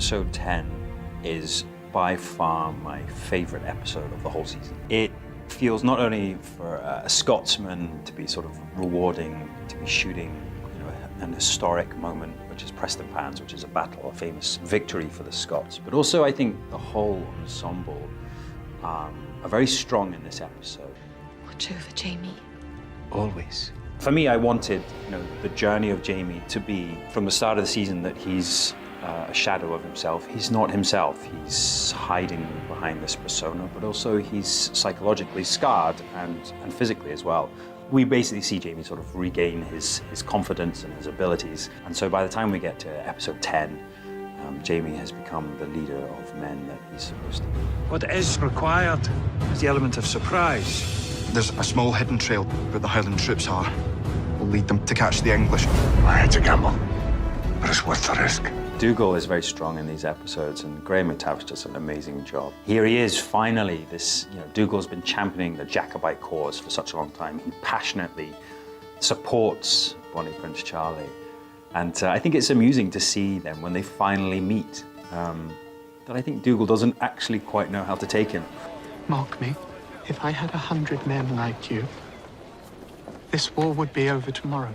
Episode 10 is by far my favourite episode of the whole season. It feels not only for a Scotsman to be sort of rewarding, to be shooting, you know, an historic moment, which is Prestonpans, which is a battle, a famous victory for the Scots, but also I think the whole ensemble are very strong in this episode. Watch over Jamie. Always. For me, I wanted, you know, the journey of Jamie to be, from the start of the season, that he's a shadow of himself. He's not himself. He's hiding behind this persona, but also he's psychologically scarred and physically as well. We basically see Jamie sort of regain his confidence and his abilities. And so by the time we get to episode 10, Jamie has become the leader of men that he's supposed to be. What is required is the element of surprise. There's a small hidden trail where the Highland troops are. We'll lead them to catch the English. It's a gamble, but it's worth the risk. Dougal is very strong in these episodes, and Graham McTavish does an amazing job. Here he is, finally. Dougal's been championing the Jacobite cause for such a long time. He passionately supports Bonnie Prince Charlie. And I think it's amusing to see them when they finally meet. That I think Dougal doesn't actually quite know how to take him. Mark me, if I had 100 men like you, this war would be over tomorrow.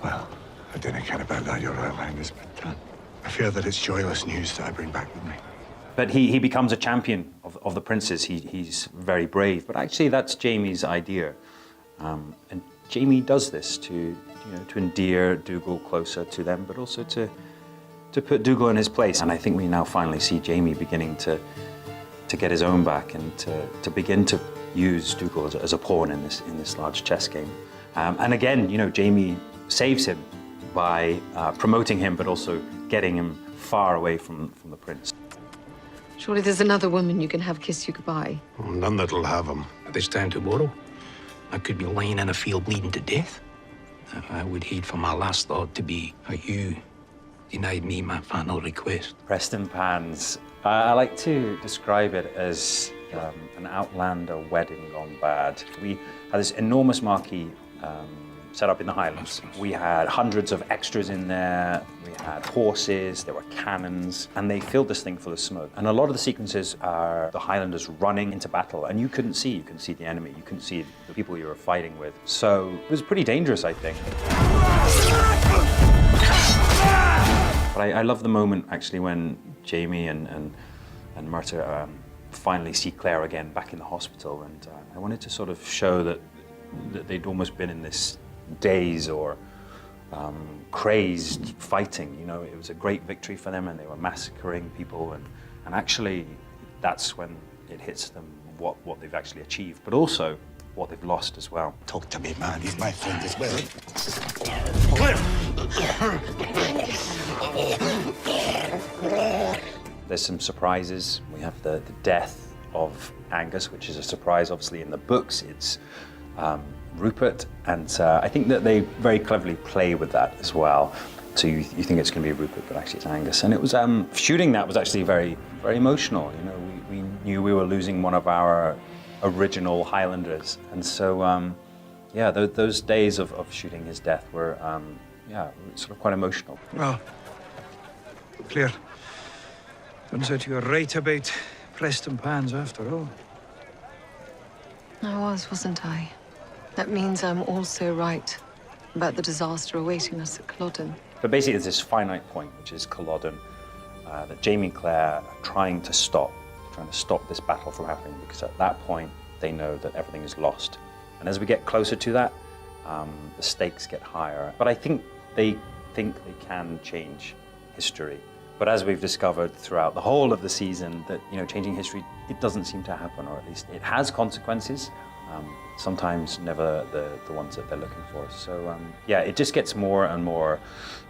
Well, I don't care about that, your Outlanders, but I fear that it's joyless news that I bring back with me. But he becomes a champion of the princes. He's very brave. But actually, that's Jamie's idea. And Jamie does this to endear Dougal closer to them, but also to put Dougal in his place. And I think we now finally see Jamie beginning to get his own back and to begin to use Dougal as a pawn in this large chess game. And again, Jamie saves him by promoting him, but also getting him far away from the prince. Surely there's another woman you can have kiss you goodbye. Well, none that'll have him. At this time tomorrow, I could be lying in a field bleeding to death. I would hate for my last thought to be how you denied me my final request. Prestonpans. I like to describe it as an Outlander wedding gone bad. We had this enormous marquee set up in the Highlands. We had hundreds of extras in there. We had horses, there were cannons, and they filled this thing full of smoke. And a lot of the sequences are the Highlanders running into battle, and you couldn't see the enemy. You couldn't see the people you were fighting with. So it was pretty dangerous, I think. But I love the moment, actually, when Jamie and Myrta finally see Claire again back in the hospital. And I wanted to sort of show that they'd almost been in this daze or crazed fighting. It was a great victory for them, and they were massacring people. And actually, that's when it hits them what they've actually achieved, but also what they've lost as well. Talk to me, man. He's my friend as well. There's some surprises. We have the death of Angus, which is a surprise. Obviously, in the books, it's Rupert, and I think that they very cleverly play with that as well. So you think it's going to be Rupert, but actually it's Angus. And it was shooting that was actually very, very emotional. We knew we were losing one of our original Highlanders, and so yeah, those days of shooting his death were sort of quite emotional. Well, Claire, turns out you were right about Prestonpans after all. I wasn't I? That means I'm also right about the disaster awaiting us at Culloden. But basically, there's this finite point, which is Culloden, that Jamie and Claire are trying to stop this battle from happening, because at that point, they know that everything is lost. And as we get closer to that, the stakes get higher. But I think they can change history. But as we've discovered throughout the whole of the season, that changing history, it doesn't seem to happen, or at least it has consequences. Sometimes never the ones that they're looking for. So yeah, it just gets more and more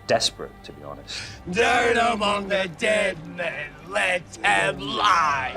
desperate, to be honest. Down among the dead men, let him lie!